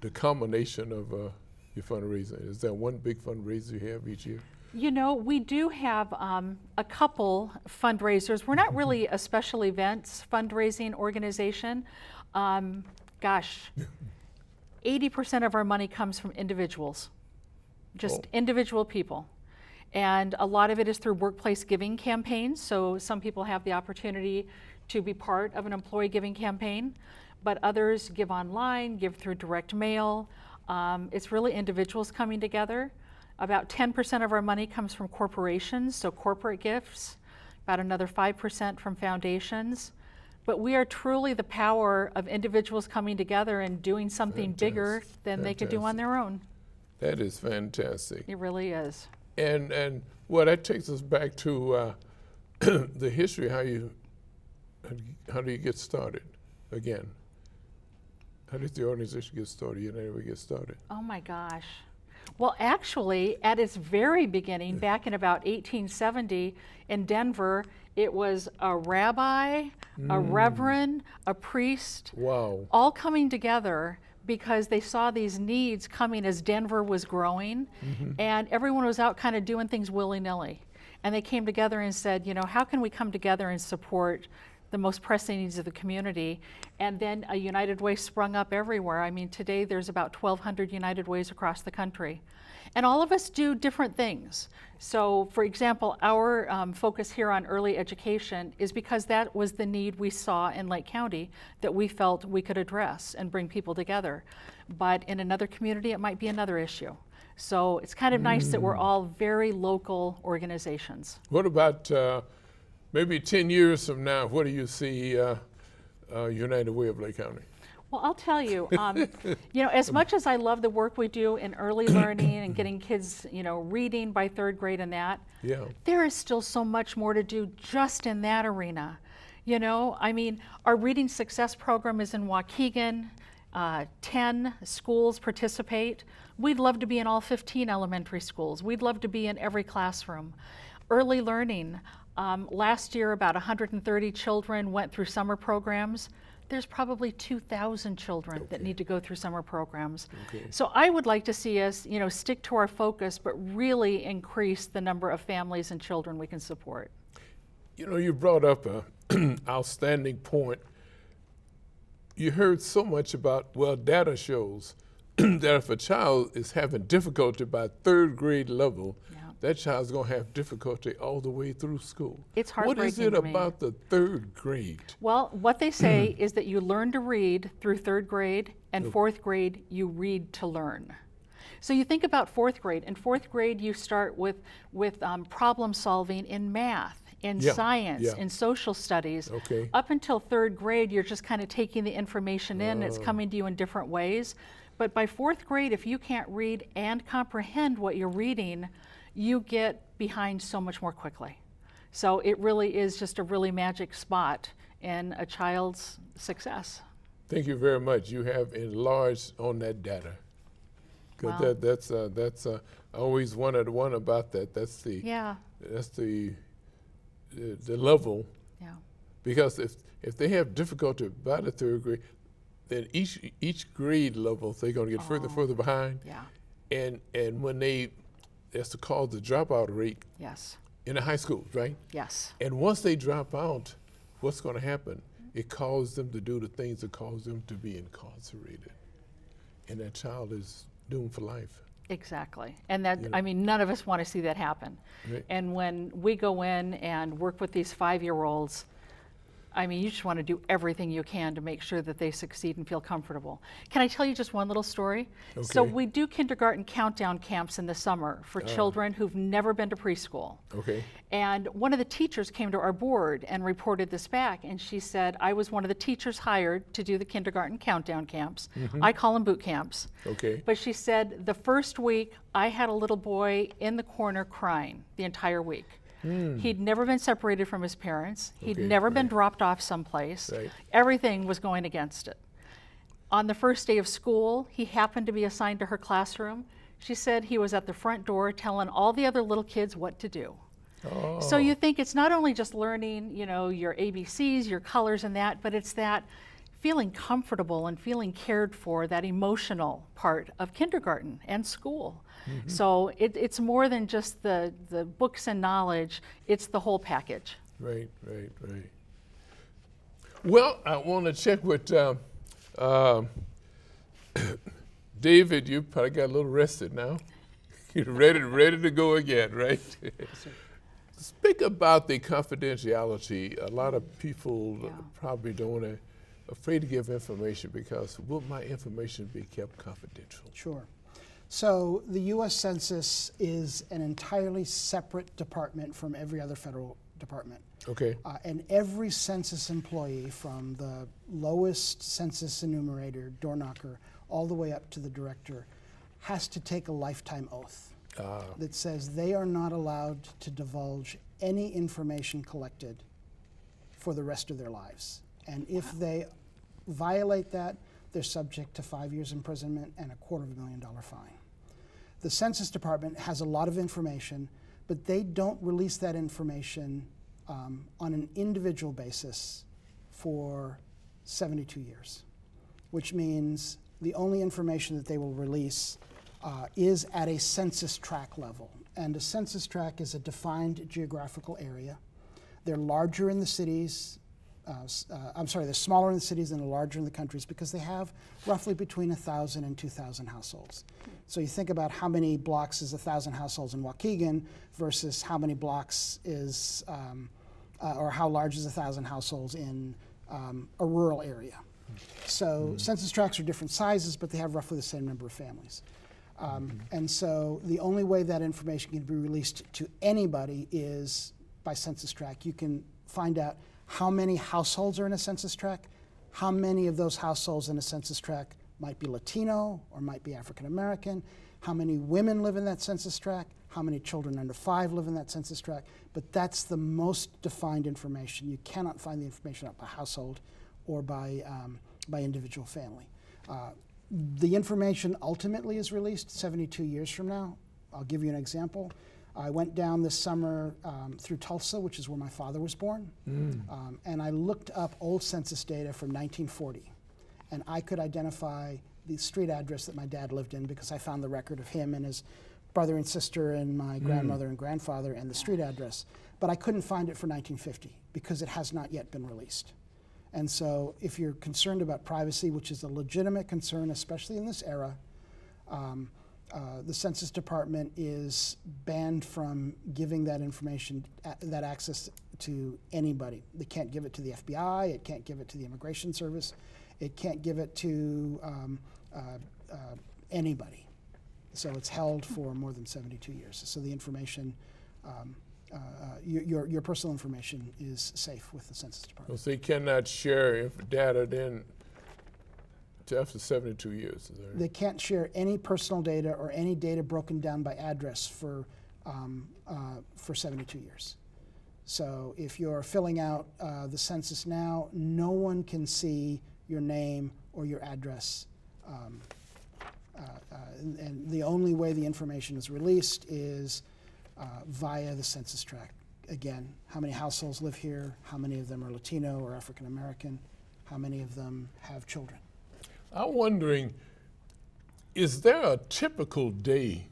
the combination of your fundraising? Is there one big fundraiser you have each year? You know, we do have a couple fundraisers. We're not really a special events fundraising organization. Gosh, 80% of our money comes from individuals, just individual people. And a lot of it is through workplace giving campaigns. So some people have the opportunity to be part of an employee giving campaign, but others give online, give through direct mail. It's really individuals coming together. About 10% of our money comes from corporations, so corporate gifts, about another 5% from foundations. But we are truly the power of individuals coming together and doing something bigger than they could do on their own. That is fantastic. It really is. And well, that takes us back to the history. How do you get started again? How did the organization get started? You never get started. Oh my gosh. Well, actually, at its very beginning, back in about 1870 in Denver, it was a rabbi, a reverend, a priest, all coming together because they saw these needs coming as Denver was growing, and everyone was out kind of doing things willy-nilly. And they came together and said, you know, how can we come together and support the most pressing needs of the community? And then a United Way sprung up everywhere. I mean, today there's about 1,200 United Ways across the country. And all of us do different things. So, for example, our focus here on early education is because that was the need we saw in Lake County that we felt we could address and bring people together. But in another community, it might be another issue. So it's kind of nice that we're all very local organizations. What about maybe 10 years from now, what do you see United Way of Lake County? Well, I'll tell you, you know, as much as I love the work we do in early learning and getting kids, you know, reading by 3rd grade and that, there is still so much more to do just in that arena. You know, I mean, our Reading Success program is in Waukegan. 10 schools participate. We'd love to be in all 15 elementary schools. We'd love to be in every classroom. Early learning, last year about 130 children went through summer programs. There's probably 2,000 children that need to go through summer programs. So I would like to see us, you know, stick to our focus, but really increase the number of families and children we can support. You know, you brought up an outstanding point. You heard so much about, well, data shows that if a child is having difficulty by 3rd grade level, that child's going to have difficulty all the way through school. It's heartbreaking. What is it about the 3rd grade? Well, what they say is that you learn to read through 3rd grade, and 4th grade you read to learn. So you think about 4th grade. In 4th grade you start with problem solving in math, in science, in social studies. Up until 3rd grade you're just kind of taking the information in, it's coming to you in different ways. But by 4th grade, if you can't read and comprehend what you're reading, you get behind so much more quickly. So it really is just a really magic spot in a child's success. Thank you very much. You have enlarged on that data. Wow. That's I always wanted one about that. That's the that's the level. Yeah. Because if they have difficulty by the 3rd grade, then each grade level they're going to get further behind. Yeah. And when that's called the dropout rate. Yes. In the high schools, right? Yes. And once they drop out, what's going to happen? It causes them to do the things that cause them to be incarcerated, and that child is doomed for life. Exactly. And that, I mean, none of us want to see that happen. Right. And when we go in and work with these 5-year-olds, I mean, you just want to do everything you can to make sure that they succeed and feel comfortable. Can I tell you just one little story? Okay. So we do kindergarten countdown camps in the summer for children who've never been to preschool. Okay. And one of the teachers came to our board and reported this back, and she said, I was one of the teachers hired to do the kindergarten countdown camps. I call them boot camps. Okay. But she said, the first week, I had a little boy in the corner crying the entire week. He'd never been separated from his parents. He'd never been dropped off someplace. Right. Everything was going against it. On the first day of school, he happened to be assigned to her classroom. She said he was at the front door telling all the other little kids what to do. Oh. So you think it's not only just learning, you know, your ABCs, your colors and that, but it's that feeling comfortable and feeling cared for, that emotional part of kindergarten and school. So it's more than just the books and knowledge, it's the whole package. Right. Well, I want to check with David. You probably got a little rested now. You're ready to go again, right? Speak about the confidentiality. A lot of people probably don't want to, afraid to give information because will my information be kept confidential? Sure. So the U.S. Census is an entirely separate department from every other federal department. Okay. And every census employee, from the lowest census enumerator, door knocker, all the way up to the director, has to take a lifetime oath that says they are not allowed to divulge any information collected for the rest of their lives. And if they violate that, they're subject to 5 years imprisonment and a $250,000 fine. The Census Department has a lot of information, but they don't release that information on an individual basis for 72 years, which means the only information that they will release is at a census tract level. And a census tract is a defined geographical area. They're larger in the cities. They're smaller in the cities and they're larger in the countries because they have roughly between 1,000 and 2,000 households. So you think about how many blocks is 1,000 households in Waukegan versus how many blocks is, or how large is 1,000 households in a rural area. So census tracts are different sizes, but they have roughly the same number of families. And so the only way that information can be released to anybody is by census tract. You can find out how many households are in a census tract, how many of those households in a census tract might be Latino or might be African American, how many women live in that census tract, how many children under 5 live in that census tract, but that's the most defined information. You cannot find the information out by household or by individual family. The information ultimately is released 72 years from now. I'll give you an example. I went down this summer through Tulsa, which is where my father was born, and I looked up old census data from 1940, and I could identify the street address that my dad lived in because I found the record of him and his brother and sister and my grandmother and grandfather and the street address, but I couldn't find it for 1950 because it has not yet been released. And so if you're concerned about privacy, which is a legitimate concern, especially in this era, the Census Department is banned from giving that information, that access to anybody. They can't give it to the FBI, it can't give it to the Immigration Service, it can't give it to anybody. So it's held for more than 72 years. So the information, your personal information is safe with the Census Department. So they cannot share data then after 72 years. Is that right? They can't share any personal data or any data broken down by address for 72 years. So if you're filling out the census now, no one can see your name or your address. And the only way the information is released is via the census tract. Again, how many households live here, how many of them are Latino or African American, how many of them have children. I'm wondering, is there a typical day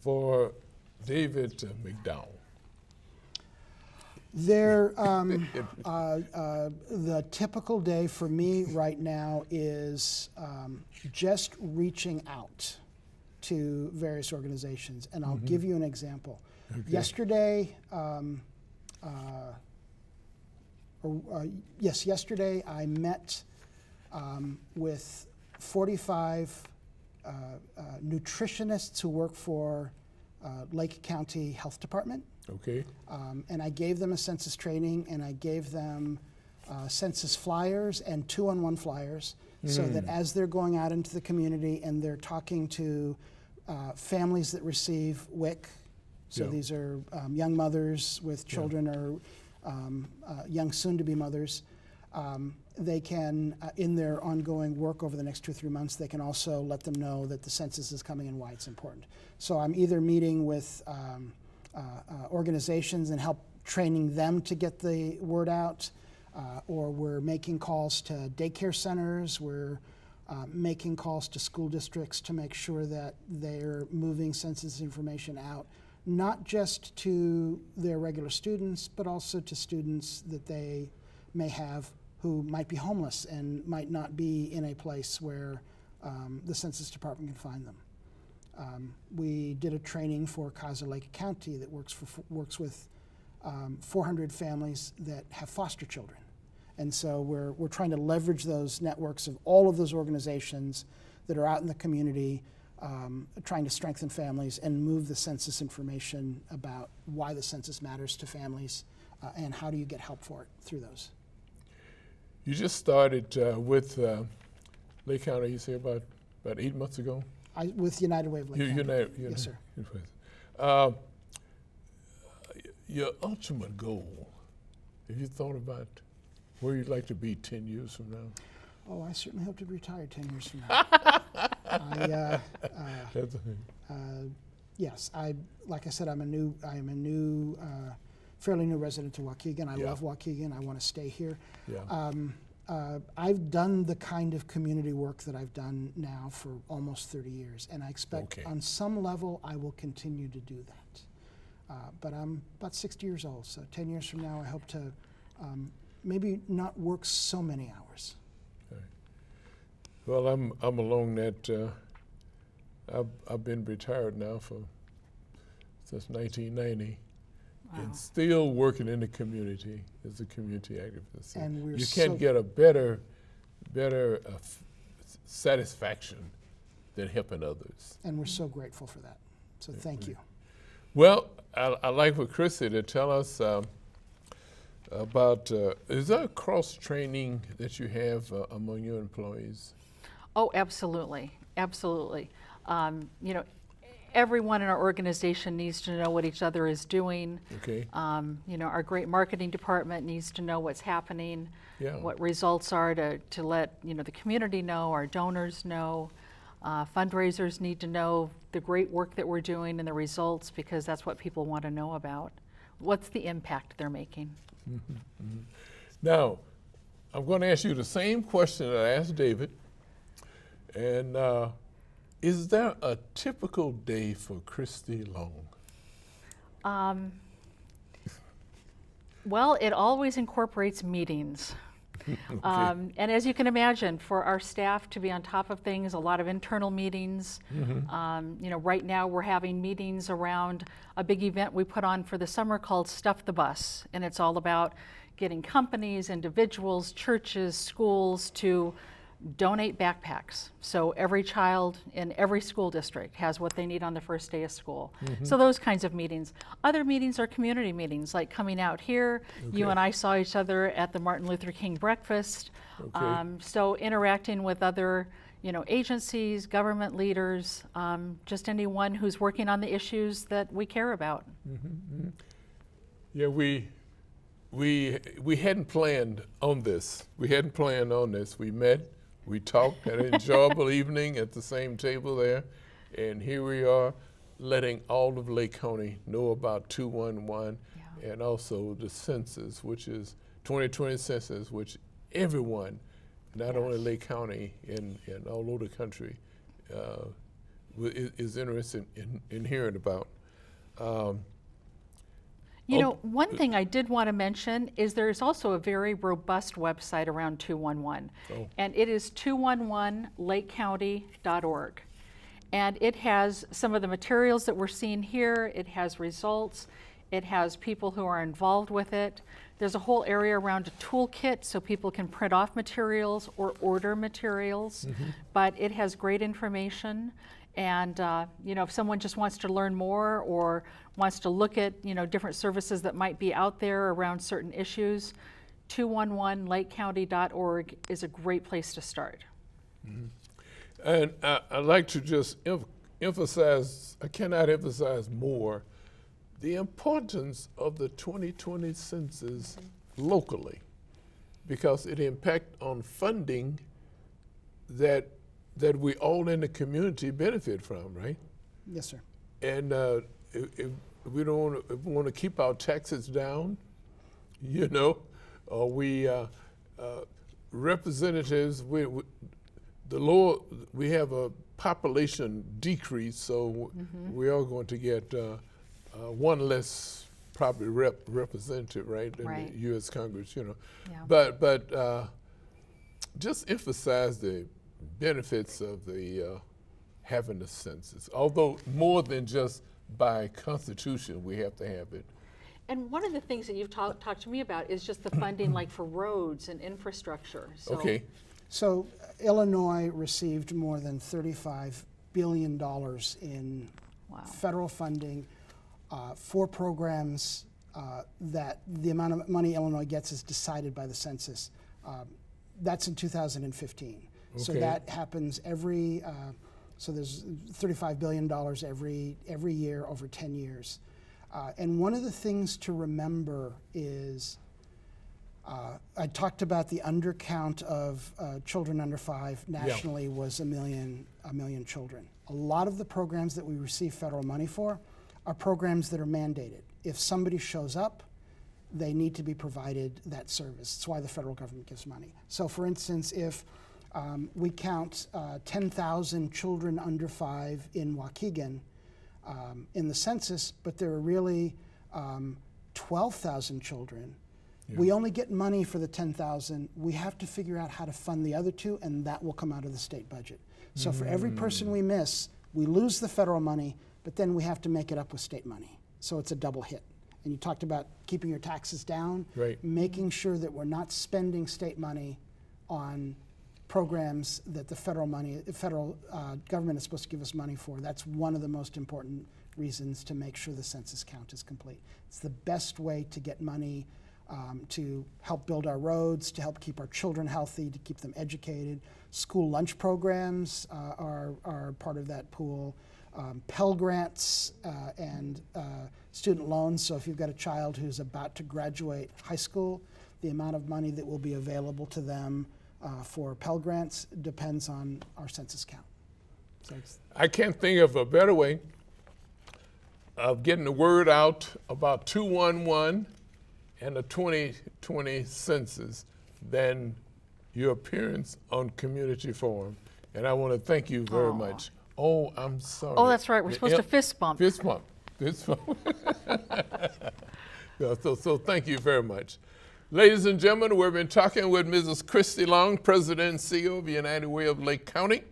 for David McDowell? The typical day for me right now is just reaching out to various organizations, and I'll give you an example. Okay. Yesterday, yesterday I met with 45 nutritionists who work for Lake County Health Department. Okay. And I gave them a census training, and I gave them census flyers and 2-on-1 flyers, so that as they're going out into the community and they're talking to families that receive WIC, so these are young mothers with children or young soon-to-be mothers, they can, in their ongoing work over the next 2 or 3 months, they can also let them know that the census is coming and why it's important. So I'm either meeting with organizations and help training them to get the word out, or we're making calls to daycare centers, we're making calls to school districts to make sure that they're moving census information out, not just to their regular students, but also to students that they may have who might be homeless and might not be in a place where the Census Department can find them. We did a training for Casa Lake County that works with 400 families that have foster children. And so we're trying to leverage those networks of all of those organizations that are out in the community, trying to strengthen families and move the census information about why the census matters to families and how do you get help for it through those. You just started with Lake County, you say about 8 months ago? With United Way of Lake County. Yes, sir. Your ultimate goal, have you thought about where you'd like to be 10 years from now? Oh, I certainly hope to be retired 10 years from now. Yes, like I said, I am a new, fairly new resident of Waukegan. I love Waukegan. I want to stay here. Yeah. I've done the kind of community work that I've done now for almost 30 years, and I expect on some level I will continue to do that. But I'm about 60 years old, so 10 years from now I hope to maybe not work so many hours. Okay. Well, I'm along that. I've been retired now since 1990. Wow. And still working in the community as a community activist. And you can't get a better satisfaction than helping others. And we're so grateful for that. So thank you. Well, I'd like for Kristi to tell us about, is there a cross-training that you have among your employees? Oh, absolutely, absolutely. You know, everyone in our organization needs to know what each other is doing. Okay. You know, our great marketing department needs to know what's happening, what results are to let, you know, the community know, our donors know. Fundraisers need to know the great work that we're doing and the results, because that's what people want to know about. What's the impact they're making? Mm-hmm, mm-hmm. Now, I'm going to ask you the same question that I asked David. And is there a typical day for Kristi Long? Well, it always incorporates meetings. And as you can imagine, for our staff to be on top of things, a lot of internal meetings. Mm-hmm. You know, right now we're having meetings around a big event we put on for the summer called Stuff the Bus. And it's all about getting companies, individuals, churches, schools to donate backpacks. So every child in every school district has what they need on the first day of school. Mm-hmm. So those kinds of meetings. Other meetings are community meetings, like coming out here. Okay. You and I saw each other at the Martin Luther King breakfast. Okay. So interacting with other, you know, agencies, government leaders, just anyone who's working on the issues that we care about. Mm-hmm. Mm-hmm. Yeah, we hadn't planned on this. We met. We talked, had an enjoyable evening at the same table there, and here we are letting all of Lake County know about 211 Yeah. and also the census, which is 2020 census, which everyone, not only Lake County and all over the country, is interested in hearing about. You know, one thing I did want to mention is there's also a very robust website around 211, and it is 211lakecounty.org. And it has some of the materials that we're seeing here. It has results. It has people who are involved with it. There's a whole area around a toolkit so people can print off materials or order materials, but it has great information. And you know, if someone just wants to learn more or wants to look at, you know, different services that might be out there around certain issues, 211lakecounty.org is a great place to start. And I'd like to just emphasize, I cannot emphasize more, the importance of the 2020 census locally, because it impacts on funding that we all in the community benefit from, right? Yes, sir. And if we want to keep our taxes down, you know, we representatives, we have a population decrease, so we are going to get one less probably representative, right, in the U.S. Congress, you know. Yeah. But just emphasize the benefits of the having the census. Although more than just by constitution, we have to have it. And one of the things that you've talked to me about is just the funding, like for roads and infrastructure. So. Okay. So Illinois received more than $35 billion in federal funding for programs that the amount of money Illinois gets is decided by the census. That's in 2015. Okay. So that happens every, so there's $35 billion every year over 10 years. And one of the things to remember is I talked about the undercount of children under 5 nationally was a million children. A lot of the programs that we receive federal money for are programs that are mandated. If somebody shows up, they need to be provided that service. That's why the federal government gives money. So for instance, if we count 10,000 children under 5 in Waukegan in the census, but there are really 12,000 children. We only get money for the 10,000. We have to figure out how to fund the other 2, and that will come out of the state budget. So for every person we miss, we lose the federal money, but then we have to make it up with state money. So it's a double hit. And you talked about keeping your taxes down, making sure that we're not spending state money on programs that the federal government is supposed to give us money for. That's one of the most important reasons to make sure the census count is complete. It's the best way to get money to help build our roads, to help keep our children healthy, to keep them educated. School lunch programs are part of that pool. Pell Grants and student loans. So if you've got a child who's about to graduate high school, the amount of money that will be available to them for Pell Grants depends on our census count. So I can't think of a better way of getting the word out about 211 and the 2020 census than your appearance on Community Forum. And I want to thank you very much. Oh, I'm sorry. Oh, that's right. We're supposed to fist bump. Fist bump. Fist bump. So thank you very much. Ladies and gentlemen, we've been talking with Mrs. Kristi Long, President and CEO of the United Way of Lake County,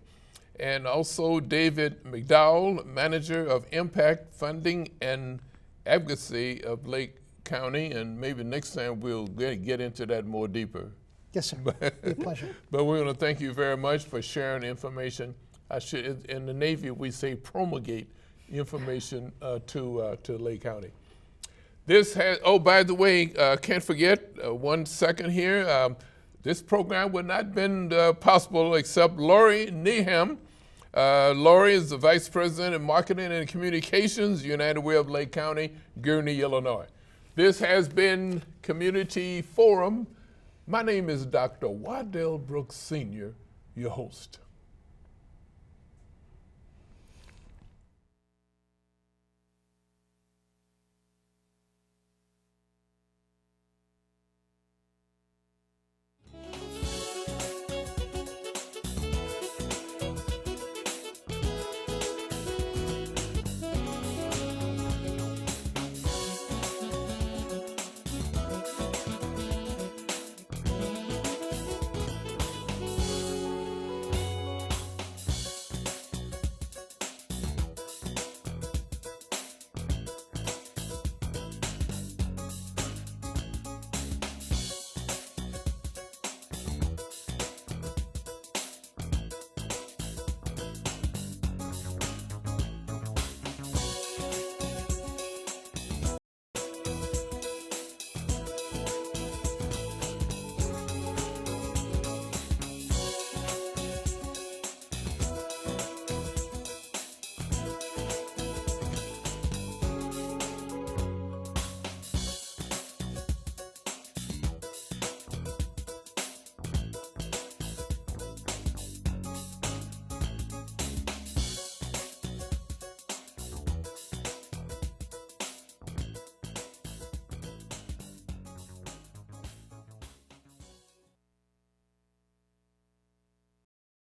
and also David McDowell, Manager of Impact Funding and Advocacy of Lake County, and maybe next time we'll get into that more deeper. Yes, sir. Be a pleasure. But we want to thank you very much for sharing information. In the Navy, we say promulgate information to Lake County. This has, oh, by the way, can't forget, 1 second here. This program would not have been possible except Lori Needham. Lori is the Vice President of Marketing and Communications, United Way of Lake County, Gurnee, Illinois. This has been Community Forum. My name is Dr. Wadell Brooks Sr., your host.